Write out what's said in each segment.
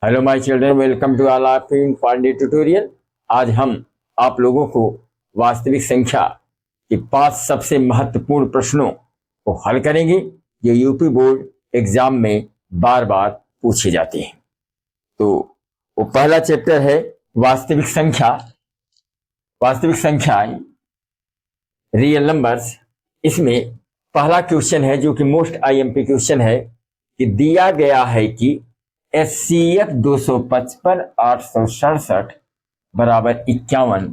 Hello my children, welcome to all of in Pandey tutorial. आज हम आप लोगों को वास्तविक संख्या के 5 सबसे महत्वपूर्ण प्रश्नों को हल करेंगे जो यूपी बोर्ड एग्जाम में बार बार पूछे जाते हैं। तो वो पहला चैप्टर है वास्तविक संख्या, वास्तविक संख्याएं, रियल नंबर्स। इसमें पहला क्वेश्चन है जो कि मोस्ट आईएमपी क्वेश्चन है कि दिया गया है कि SCF 255 867 बराबर 51,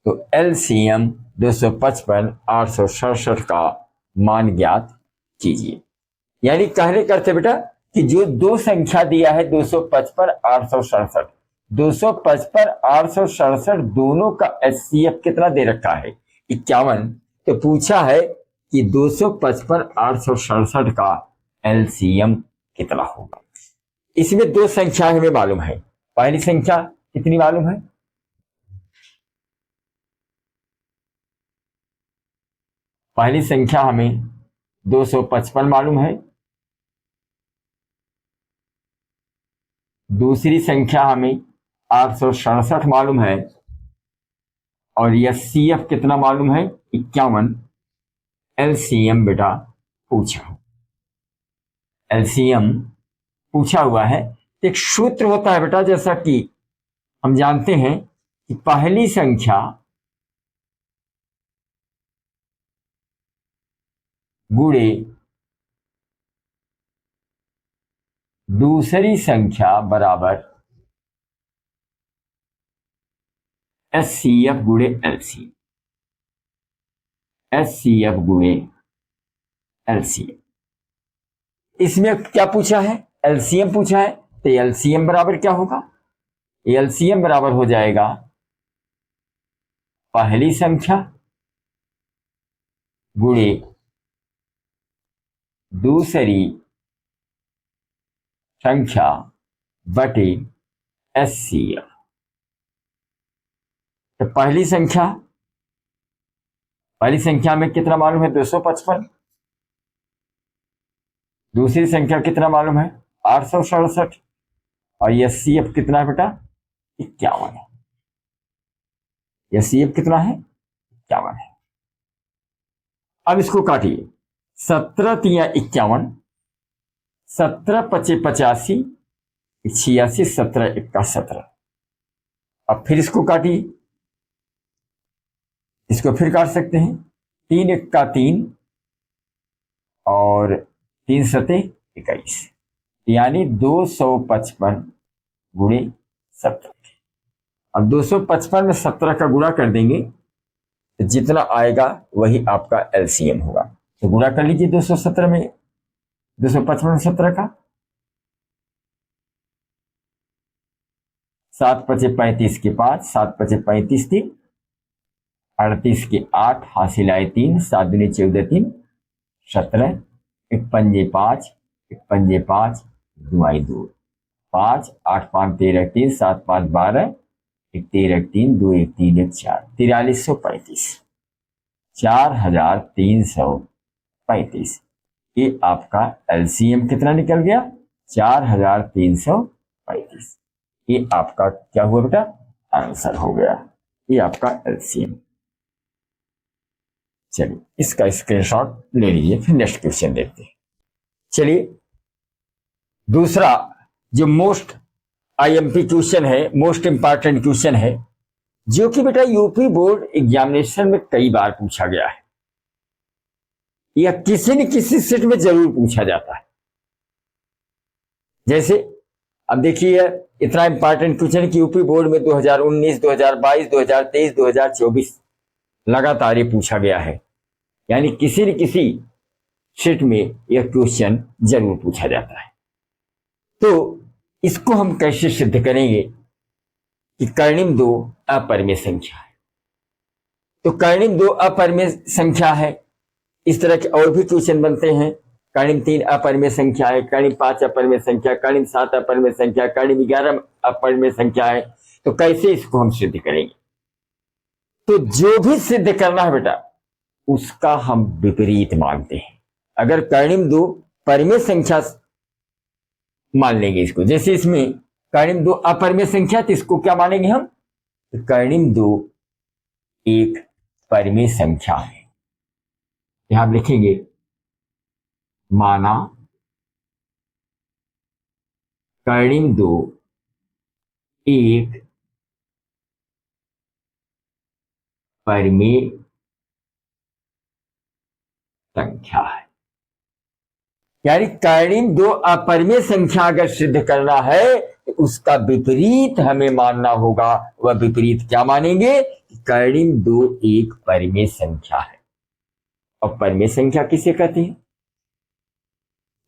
तो LCM 255 867 का मान ज्ञात कीजिए। यानी कहने करते बेटा कि जो दो संख्या दिया है 255 867, 255 867 दोनों का SCF कितना दे रखा है 51, तो पूछा है कि 255 867 का LCM कितना होगा। इसमें दो संख्या हमें मालूम है। पहली संख्या कितनी मालूम है? पहली संख्या हमें 255 मालूम है। दूसरी संख्या हमें 867 मालूम है और यह CF कितना मालूम है 51। LCM बेटा पूछा, LCM पूछा हुआ है। एक सूत्र होता है बेटा, जैसा कि हम जानते हैं कि पहली संख्या गुणे दूसरी संख्या बराबर SCF गुणे LCM, SCF गुणे LCM। इसमें क्या पूछा है? LCM पूछा है, तो LCM बराबर क्या होगा? LCM बराबर हो जाएगा पहली संख्या गुणे दूसरी संख्या बटे SCF। तो पहली संख्या में कितना मालूम है 255, दूसरी संख्या कितना मालूम है 867 और SCF कितना है बेटा 51 है। SCF कितना है 51 है। अब इसको काटिए, 17 तिया 51, 17 पचे 85, 86, 17 इक्का 17। अब फिर इसको काटिए, इसको फिर काट सकते हैं, 3 इक्का 3 और 3 सते 21, यानी 255 गुणे 17। अब 255 में 17 का गुणा कर देंगे तो जितना आएगा वही आपका LCM होगा। तो गुणा कर लीजिए 217 में 255 में 17 का, 7 पचे 35 के 5, 7 पचे 35 3, 38 के 8, हासिल आए 3, 7 दूनी 14 3, 17, एक पंजे 5, एक पंजे 5, 2 आई 2, 5, 8 5 13 3, 7 5 12, 1 13 3, 2 1 3 1 4, 4335, 4335। ये आपका LCM कितना निकल गया 4335। ये आपका क्या हुआ बेटा आंसर हो गया। ये आपका LCM। चलिए इसका स्क्रीनशॉट ले लीजिए, फिर नेक्स्ट क्वेश्चन देखते हैं। चलिए दूसरा जो मोस्ट IMP क्वेश्चन है, मोस्ट इंपॉर्टेंट क्वेश्चन है, जो कि बेटा यूपी बोर्ड एग्जामिनेशन में कई बार पूछा गया है या किसी न किसी सेट में जरूर पूछा जाता है। जैसे अब देखिए इतना इंपॉर्टेंट क्वेश्चन कि यूपी बोर्ड में 2019, 2022, 2023, 2024 लगातार ये पूछा गया है, यानी किसी न किसी सेट में यह क्वेश्चन जरूर पूछा जाता है। तो इसको हम कैसे सिद्ध करेंगे कि कर्णिम 2 अपरिमेय संख्या है। तो कर्णिम 2 अपरिमेय संख्या है। इस तरह के और भी क्वेश्चन बनते हैं। कर्णिम 3 अपरिमेय संख्या है, कर्णिम 5 अपरिमेय संख्या, कर्णिम 7 अपरिमेय संख्या, कर्णिम 11 अपरिमेय संख्या है। तो कैसे इसको हम सिद्ध करेंगे? तो जो भी सिद्ध करना है बेटा उसका हम विपरीत मानते हैं। अगर कर्णिम 2 परिमेय संख्या मान लेंगे इसको, जैसे इसमें कर्णिम 2 अपरिमेय संख्या, तो इसको क्या मानेंगे हम? कर्णिम 2 एक परिमेय संख्या है। यहां आप लिखेंगे माना कर्णिम 2 एक परिमेय संख्या है। यानी कर्णिम 2 अपरिमेय संख्या अगर सिद्ध करना है तो उसका विपरीत हमें मानना होगा। वह विपरीत क्या मानेंगे? कर्णिम 2 एक परिमेय संख्या है। और परिमेय संख्या किसे कहते हैं?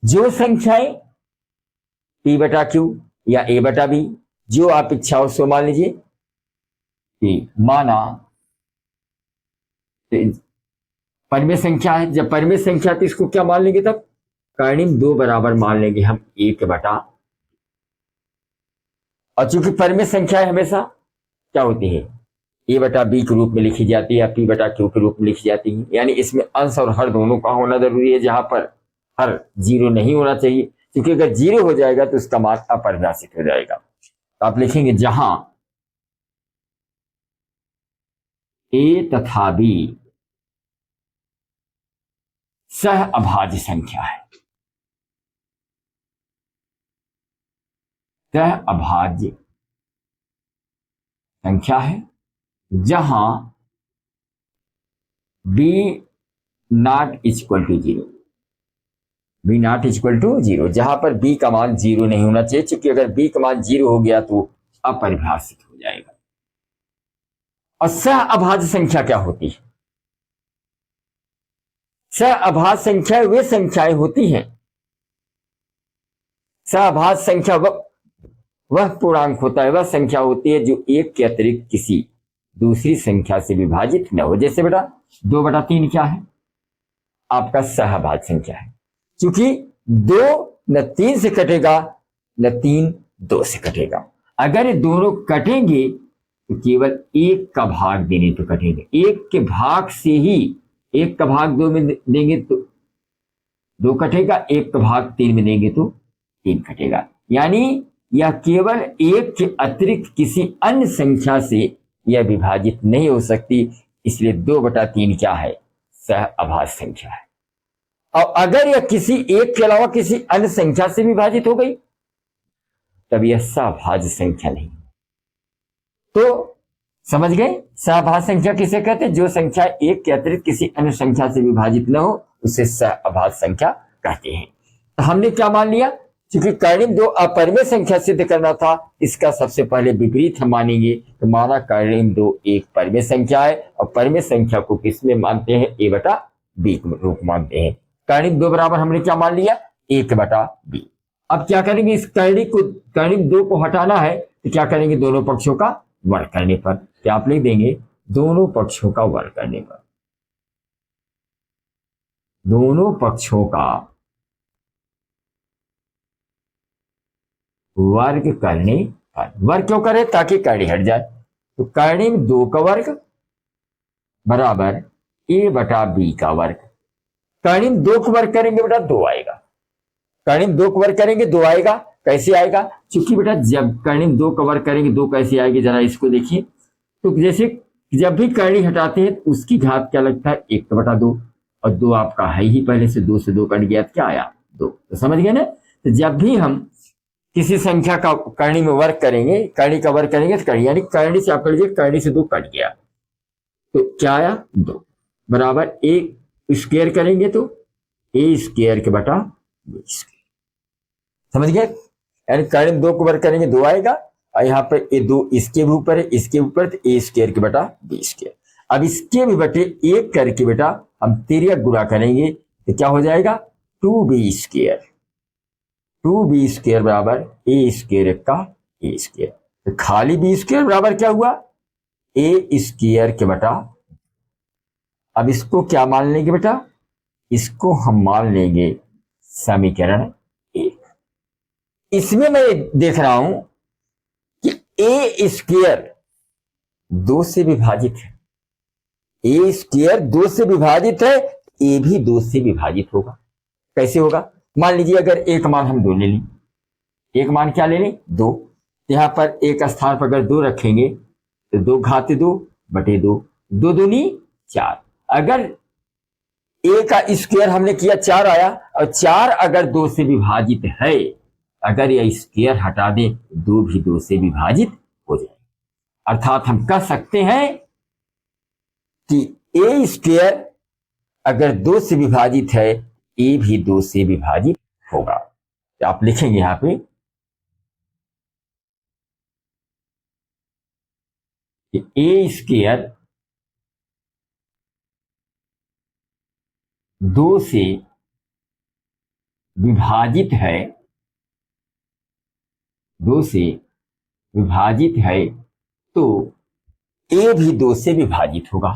जो संख्याएं p बटा क्यू या a बटा b, जो आप इच्छा हो सो मान लीजिए कि माना परिमेय संख्या है। जब परिमेय संख्या तो इसको क्या मान लेंगे? तब कर्णिम 2 बराबर मान लेंगे हम 1 बटा, और चूंकि परिमेय संख्या हमेशा क्या होती है? a बटा b के रूप में लिखी जाती है या p बटा q के रूप में लिखी जाती है। यानी इसमें अंश और हर दोनों का होना जरूरी है, जहां पर हर जीरो नहीं होना चाहिए, क्योंकि अगर जीरो हो जाएगा तो उसका मान अपरिभाषित हो जाएगा। तो आप लिखेंगे जहां a तथा b सह अभाज्य संख्या है, सह अभाज्य संख्या है, जहां b not equal to zero, b not equal to zero, जहां पर b का मान जीरो नहीं होना चाहिए, क्योंकि अगर b का मान जीरो हो गया तो अपरिभाषित हो जाएगा। और सह अभाज्य संख्या क्या होती है? सह अभाज्य संख्या वे संख्याएं होती हैं, सह अभाज्य संख्या वह पूर्णांक होता है, वह संख्या होती है जो एक के अतिरिक्त किसी दूसरी संख्या से विभाजित न हो। जैसे बेटा 2 बटा 3 क्या है? आपका सह अभाज्य संख्या है, क्योंकि 2 न 3 से कटेगा न 3 2 से कटेगा। अगर ये दोनों कटेंगे तो केवल 1 का भाग देने तो कटेंगे, 1 के भाग से ही 1 का भाग 2 में देंगे तो 2 कटेगा, 1 का भाग 3 में देंगे तो 3 कटेगा। यानी यह केवल 1 के अतिरिक्त किसी अन्य संख्या से यह विभाजित नहीं हो सकती, इसलिए 2 बटा 3 क्या है? सह अभाज्य संख्या है। और अगर यह किसी एक के अलावा किसी अन्य संख्या से विभाजित हो गई तब यह सहभाज्य संख्या नहीं। तो समझ गए सहभाज्य संख्या किसे कहते हैं? जो संख्या एक के अतिरिक्त किसी अन्य संख्या से विभाजित न हो उसे सहभाज्य संख्या कहते हैं। तो हमने क्या मान लिया? क्योंकि कर्णिम 2 अपरिमेय संख्या सिद्ध करना था, इसका सबसे पहले विपरीत हम मानेंगे। तो माना कर्णिम 2 एक परिमेय संख्या है, और परिमेय संख्या को किसमें मानते हैं? a बटा b के रूप मानते हैं। कर्णिम 2 बराबर हमने क्या मान लिया? 1 बटा b। अब क्या करेंगे? इस कर्णिम 2 को हटाना है तो क्या करेंगे? दोनों पक्षों का वर्ग करने पर क्या आप लिख देंगे? दोनों पक्षों का वर्ग करने पर, दोनों पक्षों का वर्ग करने पर। वर्ग क्यों करें? ताकि कर्णी हट जाए। तो कर्णिम 2 का वर्ग बराबर a बटा b का वर्ग। कर्णिम 2 को वर्ग करेंगे बेटा 2 आएगा, कर्णिम 2 को वर्ग करेंगे 2 आएगा। कैसे आएगा? क्योंकि बेटा जब कर्णिम 2 का वर्ग करेंगे 2 कैसे आएगी? जरा इसको देखिए। तो जैसे जब भी कर्णी हटाते हैं तो उसकी घात क्या लगता है? 1 बटा 2, और 2 आपका है ही पहले से, 2 से 2 कट गया तो क्या आया? 2। तो समझ गए ना? तो जब भी हम किसी संख्या का कर्णी में वर्ग करेंगे, कर्णी का वर्ग करेंगे तो कर्णी, यानी कर्णी से आप कर लीजिए कर्णी से 2 कट गया तो क्या आया? 2 बराबर a स्क्वायर करेंगे तो a स्क्वायर के बटा b स्क्वायर। समझ गए? यानी कर्णी 2 को वर्ग करेंगे 2 आएगा, और यहाँ पे ये 2 इसके भी ऊपर है, इसके ऊपर, तो a स्क्वायर के बटा b स्क्वायर। अब इसके भी बटे 1 करके बेटा हम तिर्यक गुणा करेंगे तो क्या हो जाएगा? 2b square. 2b स्क्वायर बराबर a स्क्वायर का a स्क्वायर। तो खाली b स्क्वायर बराबर क्या हुआ? a स्क्वायर के बटा। अब इसको क्या मान लेंगे बेटा? इसको हम मान लेंगे समीकरण 1। इसमें मैं देख रहा हूं कि a स्क्वायर 2 से विभाजित है, a स्क्वायर 2 से विभाजित है, a भी 2 से विभाजित होगा। कैसे होगा? मान लीजिए अगर एक मान हम 2 ले लें, एक मान क्या ले लें? 2, यहां पर एक स्थान पर अगर 2 रखेंगे तो 2 घात 2 बटे 2, 2 दूनी 4। अगर a का स्क्वायर हमने किया 4 आया, और 4 अगर 2 से विभाजित है, अगर यह स्क्वायर हटा दें 2 भी 2 से विभाजित हो जाए। अर्थात हम कह सकते हैं कि a स्क्वायर अगर 2 से विभाजित है, a भी 2 से विभाजित होगा। तो आप लिखेंगे यहां पे कि a स्क्वायर 2 से विभाजित है, 2 से विभाजित है, तो a भी 2 से विभाजित होगा।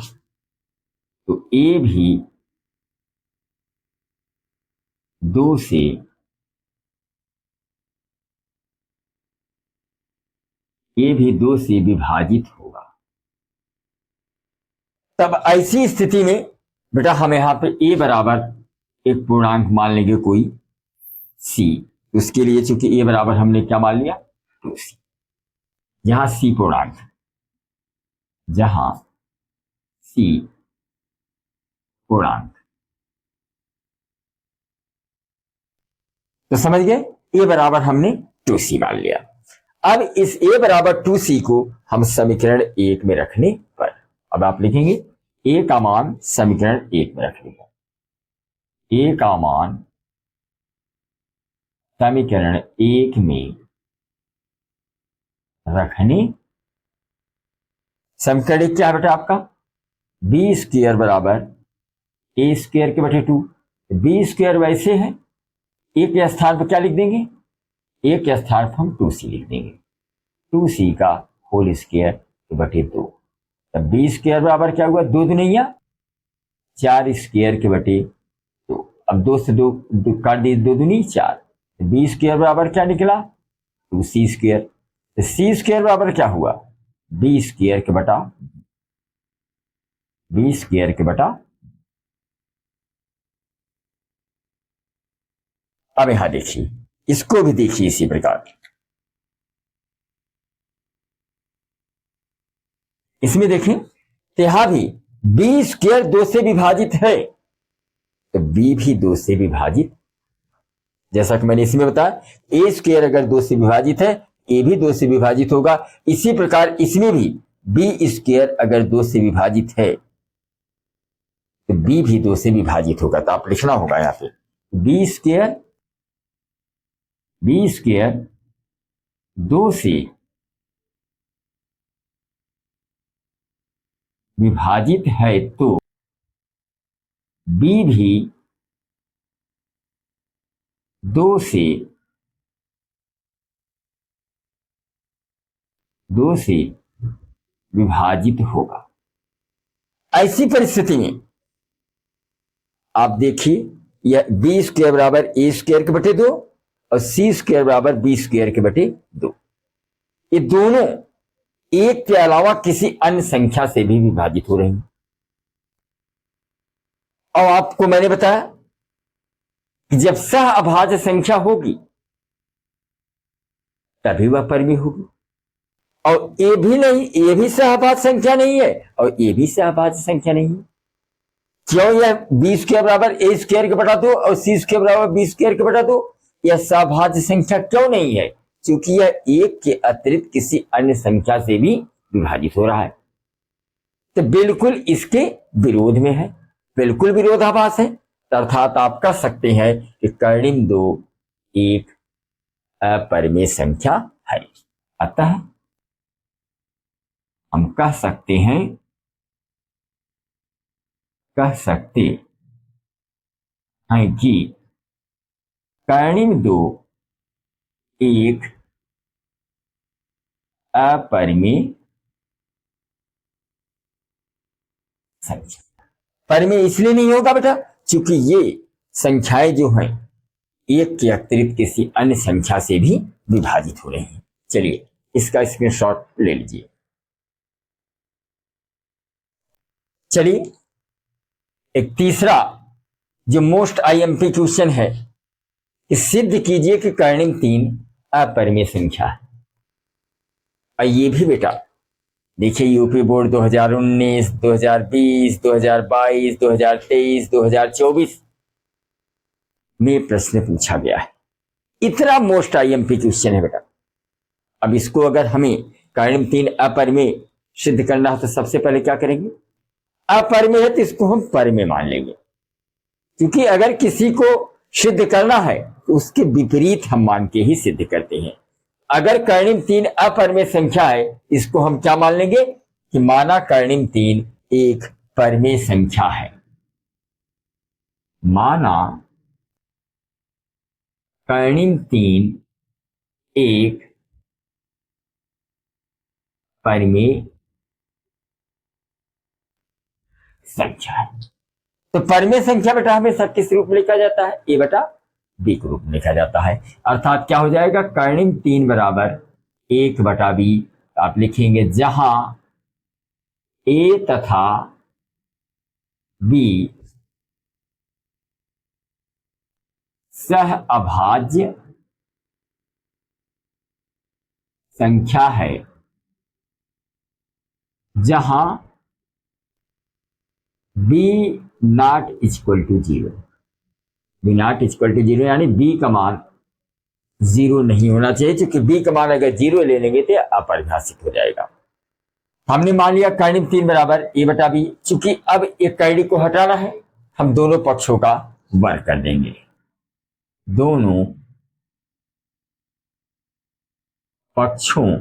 तो a भी 2 से विभाजित होगा। तब ऐसी स्थिति में बेटा हम यहां पे a बराबर एक पूर्णांक मान लेंगे कोई c। उसके लिए चूंकि a बराबर हमने क्या मान लिया 2c, जहां c पूर्णांक, जहां c पूर्णांक, तो समझ गए a बराबर हमने 2c मान लिया। अब इस a बराबर 2c को हम समीकरण 1 में रखने पर, अब आप लिखेंगे a का मान समीकरण 1 में रखने पर, a का मान समीकरण 1 में रखने, समीकरण 1 क्या है बेटा आपका, b स्क्वायर बराबर a स्क्वायर के बटे 2। b स्क्वायर वैसे है, a के स्थान पर क्या लिख देंगे, a के स्थान पर हम 2c लिख देंगे, 2c का होल स्क्वायर के बटे 2। तब b स्क्वायर बराबर क्या हुआ, 2 दूनिया 4 स्क्वायर के बटे 2। अब 2 से 2 काट दिए, 2 दूनी 4, बी स्क्वायर बराबर क्या निकला 2c स्क्वायर। तो c स्क्वायर बराबर क्या हुआ, b स्क्वायर के बटा, b स्क्वायर के बटा। अब यहां देखिए, इसको भी देखिए इसी प्रकार, इसमें देखें तो यहां भी b स्क्वायर 2 से विभाजित है, तो b भी 2 से विभाजित, जैसा कि मैंने इसमें बताया a स्क्वायर अगर 2 से विभाजित है, a भी 2 से विभाजित होगा। इसी प्रकार इसमें भी b स्क्वायर अगर 2 से विभाजित है, तो b भी 2 से विभाजित होगा। तो आप लिखना होगा यहां पे b स्क्वायर 2 से विभाजित है, तो b भी 2 से विभाजित होगा। ऐसी परिस्थिति में आप देखिए, यह b स्क्वायर बराबर a स्क्वायर के बटे 2 और c स्क्वायर बराबर b स्क्वायर के बटे 2, ये दोनों एक के अलावा किसी अन्य संख्या से भी विभाजित हो रही हैं। और आपको मैंने बताया कि जब सह अभाज्य संख्या होगी तभी वह परिमेय होगी, और ये भी नहीं, ये भी सहभाज्य संख्या नहीं है और ये भी सहभाज्य संख्या नहीं है। क्यों, यह b स्क्वायर बराबर a स्क्वायर के बटा 2 और c स्क्वायर बराबर b स्क्वायर के बटा 2, यह सहभाज्य संख्या क्यों नहीं है, क्योंकि यह एक के अतिरिक्त किसी अन्य संख्या से भी विभाजित हो रहा है। तो बिल्कुल इसके विरोध में है, बिल्कुल विरोधाभास है। अर्थात आप कह सकते हैं कि कर्णिम 2 एक अपरिमेय संख्या है। अतः हम कह सकते हैं कि कर्णिम 2 एक अपरिमेय संख्या। परिमेय इसलिए नहीं होगा बेटा क्योंकि ये संख्याएं जो हैं एक के अतिरिक्त किसी अन्य संख्या से भी विभाजित हो रही हैं। चलिए इसका स्क्रीनशॉट ले लीजिए। चलिए एक तीसरा जो मोस्ट आईएमपी क्वेश्चन है, कि सिद्ध कीजिए कि कर्णिम 3 अपरिमेय संख्या है। और ये भी बेटा देखिए यूपी बोर्ड 2019, 2020, 2022, 2023, 2024 में प्रश्न पूछा गया है। इतना मोस्ट आईएमपी क्वेश्चन है बेटा। अब इसको अगर हमें कर्णिम 3 अपरिमेय सिद्ध करना है तो सबसे पहले क्या करेंगे? अपरिमेय है तो इसको हम परिमेय मान लेंगे, क्योंकि अगर किसी को सिद्ध करना है तो उसके विपरीत हम मान के ही सिद्ध करते हैं। अगर कर्णिम 3 अपरिमेय संख्या है, इसको हम क्या मान लेंगे कि माना कर्णिम 3 एक परिमेय संख्या है। माना कर्णिम 3 एक परिमेय संख्या है। तो परिमेय संख्या बेटा हमेशा किस रूप में लिखा जाता है? ए बेटा बी के रूप में लिखा जाता है। अर्थात क्या हो जाएगा? कर्णिम 3 बराबर 1/b आप लिखेंगे, जहां ए तथा बी सह अभाज्य संख्या है, जहां B not equal to 0। B not equal to 0 यानी बी का मान 0 नहीं होना चाहिए, क्योंकि बी का मान अगर 0 ले लेंगे तो अपरिभाषित हो जाएगा। हमने मान लिया कर्णिम 3 बराबर a/b। चूंकि अब एक कर्णी को हटाना है, हम दोनों पक्षों का वर्ग कर देंगे। दोनों पक्षों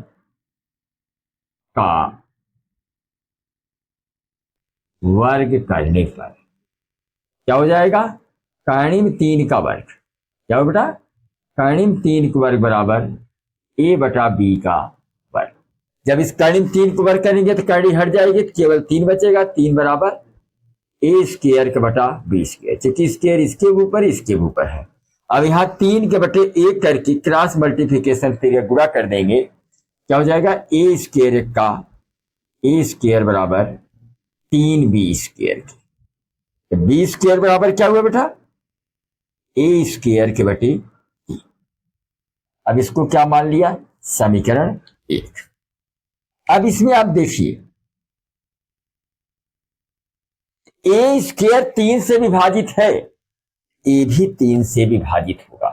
का वर्ग करने पर क्या हो जाएगा? कर्णिम 3 का वर्ग। क्या हो बेटा? कर्णिम 3 का वर्ग बराबर a/b का वर्ग। जब इस कर्णिम 3 को वर्ग करेंगे तो कर्णी हट जाएगी, तो केवल 3 बचेगा। 3 बराबर a स्क्वायर के बटा b स्क्वायर, क्योंकि स्क्वायर इसके ऊपर है। अब यहाँ 3 के बटे 1 करके क्रॉस मल्टीप्लीकेशन से गुणा कर देंगे। क्या हो जाएगा? a स्क्वायर का a स्क्वायर बराबर 3b स्क्वायर की। b स्क्वायर बराबर क्या हुआ बेटा? a स्क्वायर के बटे 3। अब इसको क्या मान लिया? समीकरण 1। अब इसमें आप देखिए a स्क्वायर 3 से विभाजित है, a भी 3 से विभाजित होगा।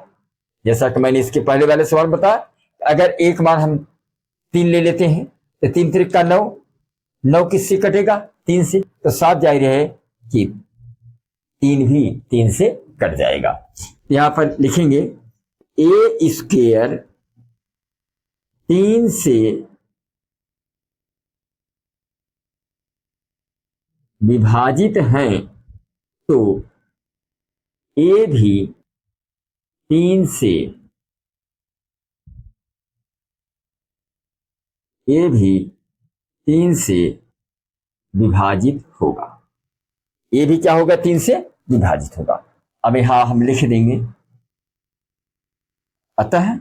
जैसा कि मैंने इसके पहले वाले सवाल बताया, अगर एक मान हम 3 ले लेते हैं तो 3 त्रिक का 9, 9 किससे कटेगा? 3 से। तो 7 जाहिर है कि 3 भी 3 से कट जाएगा। यहां पर लिखेंगे a स्क्वायर 3 से विभाजित हैं तो a भी 3 से विभाजित होगा। a भी क्या होगा? 3 से विभाजित होगा। अब यहां हम लिख देंगे, अतः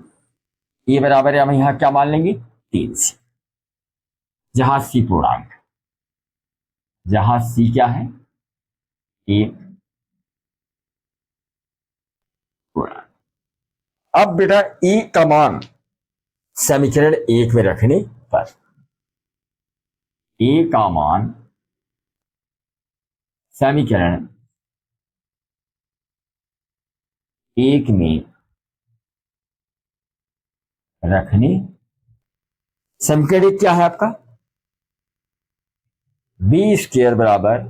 a बराबर है, हम यहां क्या मान लेंगे? 3 से, जहां c पूर्णांक, जहां c क्या है? 1 पूर्णांक। अब बेटा e का मान समीकरण 1 में रखने पर a का मान समीकरण 1 में रखने, समीकरण 1 क्या है आपका? b स्क्वायर बराबर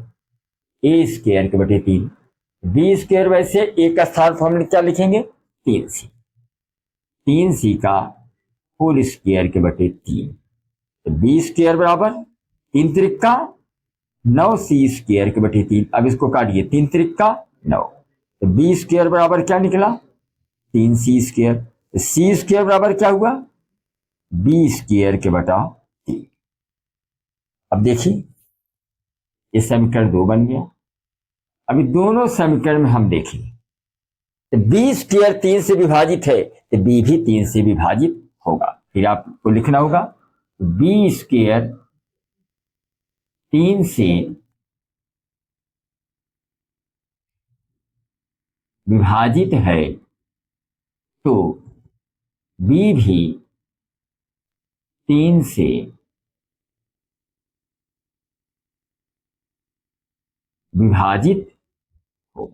a स्क्वायर के बटे 3। b स्क्वायर वैसे एक का स्थान पर हम क्या लिखेंगे? 3c। 3c का होल स्क्वायर के बटे 3। तो b स्क्वायर बराबर 3 त्रिक का 9c स्क्वायर के बटे 3। अब इसको काटिए, 3 त्रिक का 9। तो b स्क्वायर बराबर क्या निकला? 3c square. तो c स्क्वायर बराबर क्या हुआ? b स्क्वायर के बटा 3। अब देखिए ये समीकरण 2 बन गया। अभी दोनों समीकरण में हम देखें तो b स्क्वायर 3 से विभाजित है तो b भी 3 से विभाजित होगा। फिर आपको लिखना होगा b स्क्वायर 3 से विभाजित है तो b भी 3 से विभाजित हो।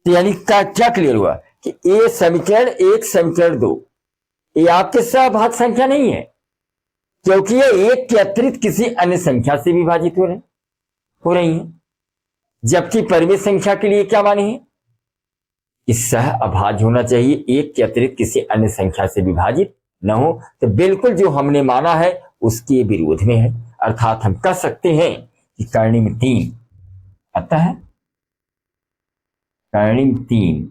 तो यानी क्या क्लियर हुआ कि ये समीकरण 1 समीकरण 2 ये आपके सहभाज्य संख्या नहीं है, क्योंकि ये 1 के अतिरिक्त किसी अन्य संख्या से विभाजित हो रही है। जबकि परिमेय संख्या के लिए क्या माने हैं कि सह अभाज्य होना चाहिए, 1 के अतिरिक्त किसी अन्य संख्या से विभाजित न हो। तो बिल्कुल जो हमने माना है उसके विरोध में है। अर्थात हम कह सकते हैं कि कर्णिम 3, अतः कर्णिम 3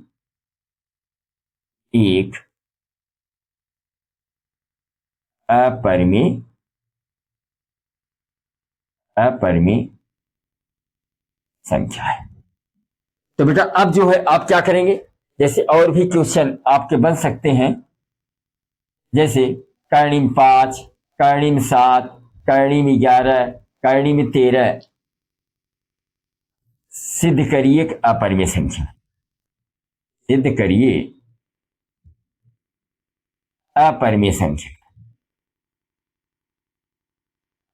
एक अपरिमेय संख्या है। तो बेटा अब जो है आप क्या करेंगे, जैसे और भी क्वेश्चन आपके बन सकते हैं, जैसे कर्णिम 5, कर्णिम 7, कर्णिम 11, कर्णिम 13 सिद्ध करिए एक अपरिमेय संख्या, सिद्ध करिए अपरिमेय संख्या,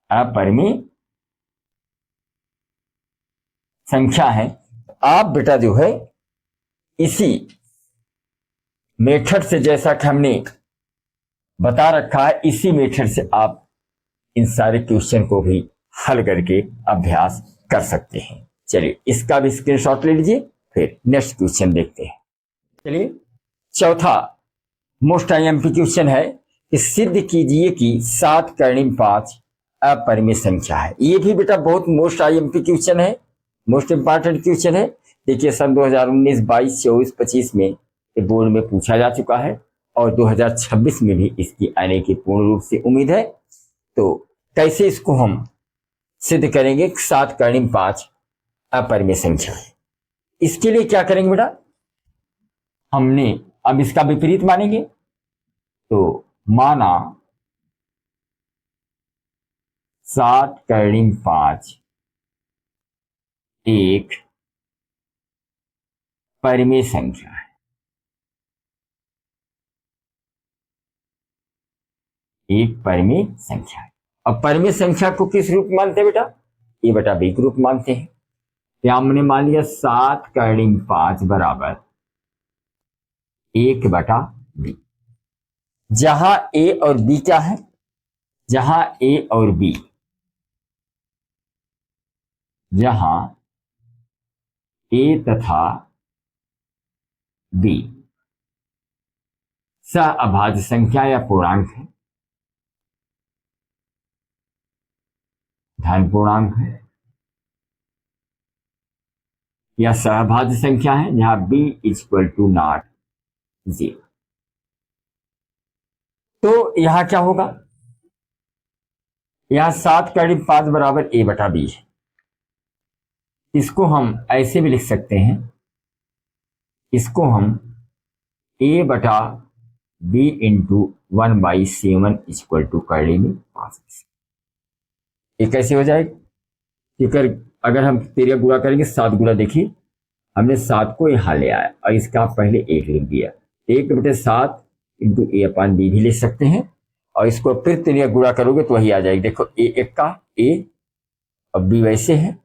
अपरिमेय संख्या है। आप बेटा जो है इसी मेथड से, जैसा कि हमने बता रखा है, इसी मेथड से आप इन सारे क्वेश्चन को भी हल करके अभ्यास कर सकते हैं। चलिए इसका भी स्क्रीनशॉट ले लीजिए, फिर नेक्स्ट क्वेश्चन देखते हैं। चलिए चौथा मोस्ट आईएमपी क्वेश्चन है कि सिद्ध कीजिए कि 7 कर्णिम 5 अपरिमेय संख्या है। ये भी बेटा बहुत मोस्ट आईएमपी क्वेश्चन है, मोस्ट इंपॉर्टेंट क्वेश्चन है। देखिए सन 2019, 22, 24, 25 में बोर्ड में पूछा जा चुका है और 2026 में भी इसकी आने की पूर्ण रूप से उम्मीद है। तो कैसे इसको हम सिद्ध करेंगे 7 कर्णिम 5 अपरिमेय संख्या है। इसके लिए क्या करेंगे बेटा, हमने अब इसका विपरीत मानेंगे। तो माना 7 कर्णिम 5 एक परिमेय संख्या है, एक परिमेय संख्या है। अब परिमेय संख्या को किस रूप मानते हैं बेटा, ए बटा बी के रूप मानते हैं। तो हमने मान लिया 7 कर्णिम 5 बराबर 1 बटा बी, जहां ए और बी क्या है, जहां ए और बी, जहां ए तथा बी सह अभाज्य संख्या या पूर्णांक है, धन पूर्णांक है या सहभाज्य संख्या है, जहां b इक्वल टू नॉट 0। तो यहां क्या होगा, यहां 7 कर्णिम 5 बराबर a बटा b है। इसको हम ऐसे भी लिख सकते हैं, इसको हम a बटा b इंटू 1/7 इक्वल टू कर्णिम 5। ये कैसे हो जाएगा, क्योंकि अगर हम तेरिया गुणा करेंगे 7 गुणा, देखिए हमने 7 को यहां ले आया और इसका पहले 1 लिख दिया, 1/7 इंटू ए अपान बी भी लिख सकते हैं। और इसको फिर तेरिया गुणा करोगे तो वही आ जाएगी। देखो ए एक का ए और बी वैसे है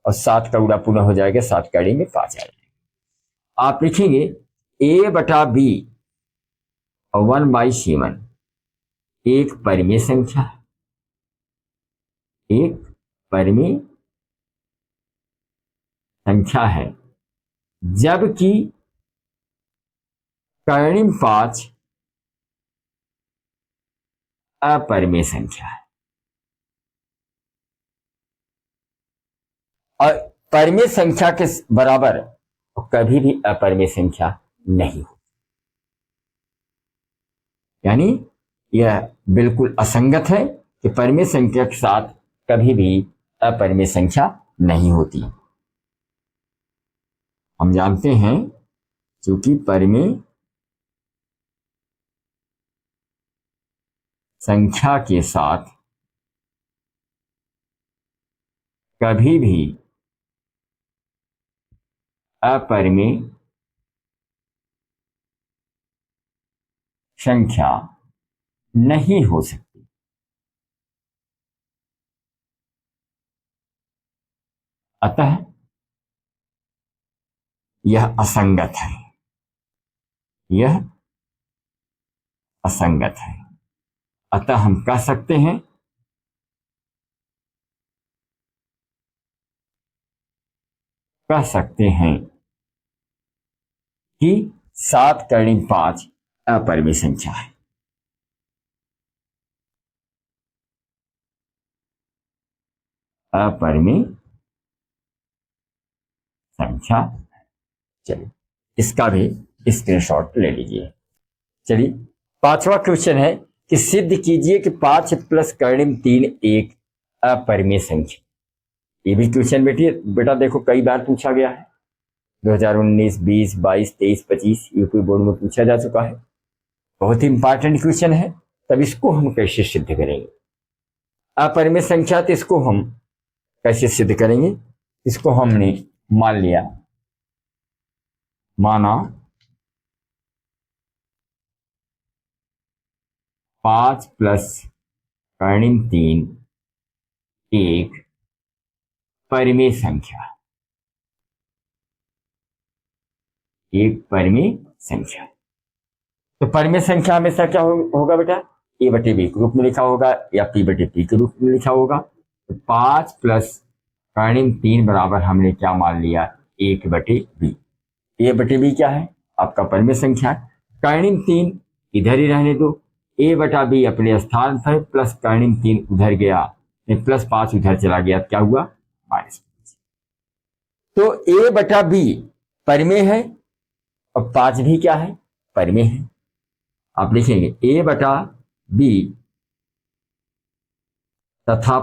और 7 का गुणा पूर्ण हो जाएगा, 7 का में 5 आ जाएगा। आप लिखेंगे ए बटा बी और 1/7 एक परिमेय संख्या है, एक परिमेय संख्या है, जबकि कर्णिम 5 अपरिमेय संख्या है। और परिमेय संख्या के बराबर कभी भी अपरिमेय संख्या नहीं हो, यानी यह बिल्कुल असंगत है कि परिमेय संख्या के साथ कभी भी अपरिमेय संख्या नहीं होती। हम जानते हैं क्योंकि परिमेय संख्या के साथ कभी भी अपरिमेय संख्या नहीं हो सकती। अतः यह असंगत है, यह असंगत है। अतः हम कह सकते हैं कि 7 कर्णिम 5 अपरिमेय संख्या है। अपरिमेय संख्या। चलिए इसका भी स्क्रीनशॉट ले लीजिए। चलिए 5वां क्वेश्चन है कि सिद्ध कीजिए कि 5 प्लस कर्णिम 3 एक अपरिमेय संख्या। ये भी क्वेश्चन बेटा देखो कई बार पूछा गया है, 2019, 20, 22, 23, 25 यूपी बोर्ड में पूछा जा चुका है। बहुत ही इंपॉर्टेंट क्वेश्चन है। तब इसको हम कैसे सिद्ध करेंगे? अपरिमेय संख्या, तो इसको हम कैसे सिद्ध करेंगे? इसको हमने मान लिया, माना 5 प्लस कर्णिम 3 एक परिमेय संख्या, एक परिमेय संख्या। तो परिमेय संख्या हमेशा क्या होगा बेटा? ए बटे बी के रूप में लिखा होगा या पी बटे पी के रूप में लिखा होगा। तो 5 प्लस कर्णिम 3 बराबर हमने क्या मान लिया? 1 बटे बी। ए बटे बी क्या है? आपका परिमेय संख्या। कर्णिम 3 इधर ही रहने दो, ए बटा बी अपने स्थान पर, प्लस कर्णिम 3 उधर गया, प्लस 5 उधर चला गया, क्या हुआ? -5। तो ए बटा बी परिमेय है और 5 भी क्या है? परिमेय है। आप लिखेंगे ए बटा बी तथा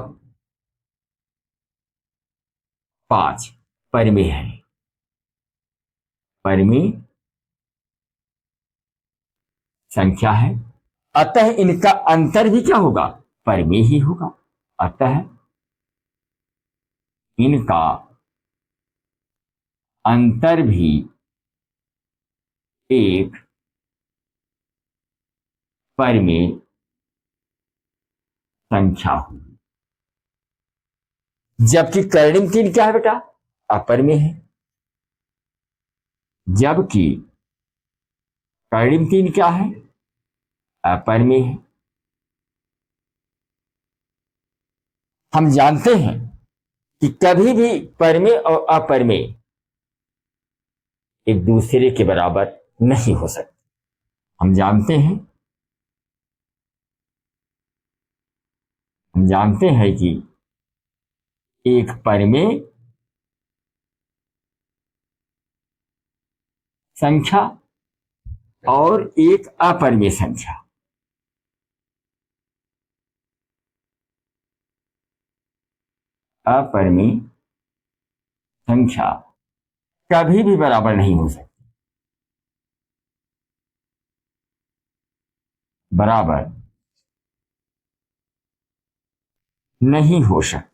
5 परिमेय है, परिमेय संख्या है। अतः इनका अंतर भी क्या होगा? परिमेय ही होगा। अतः इनका अंतर भी एक परिमेय संख्या होगी। जबकि कर्णिम 3 क्या है बेटा? अपरिमेय है। जबकि कर्णिम 3 क्या है? अपरिमेय है। हम जानते हैं कि कभी भी परिमेय और अपरिमेय एक दूसरे के बराबर नहीं हो सकते। हम जानते हैं कि एक परिमेय संख्या और एक अपरिमेय संख्या, अपरिमेय संख्या कभी भी बराबर नहीं हो सकती, बराबर नहीं हो सकती।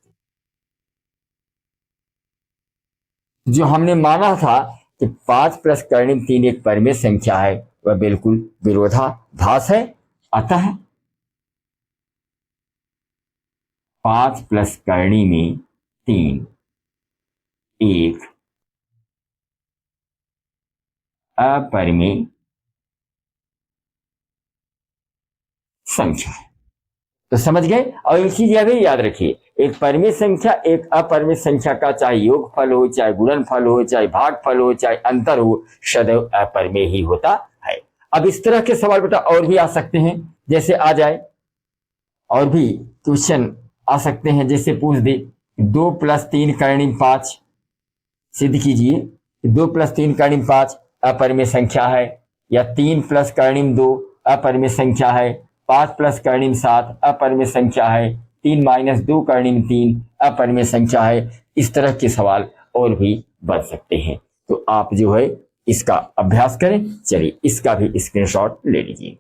जो हमने माना था कि 5 प्लस कर्णिम 3 एक परिमेय संख्या है, वह बिल्कुल विरोधाभास है। अतः 5 प्लस कर्णिम 3 एक अपरिमेय संख्या है। तो समझ गए? और एक चीज यह भी याद रखिए, एक परिमेय संख्या एक अपरिमेय संख्या का चाहे योगफल हो, चाहे गुणनफल हो, चाहे भागफल हो, चाहे अंतर हो, सदैव अपरिमेय ही होता है। अब इस तरह के सवाल बेटा और भी आ सकते हैं, जैसे आ जाए और भी क्वेश्चन आ सकते हैं, जैसे पूछ दे 2 प्लस 3 कर्णिम 5 सिद्ध कीजिए। 2 प्लस 3 कर्णिम 5 अपरिमेय संख्या है, या 3 प्लस कर्णिम 2 अपरिमेय संख्या है, 5 प्लस कर्णिम 7 अपरिमेय संख्या है, 3 माइनस 2 कर्णिम 3 अपरिमेय संख्या है। इस तरह के सवाल और भी बन सकते हैं। तो आप जो है इसका अभ्यास करें। चलिए इसका भी स्क्रीनशॉट ले लीजिए।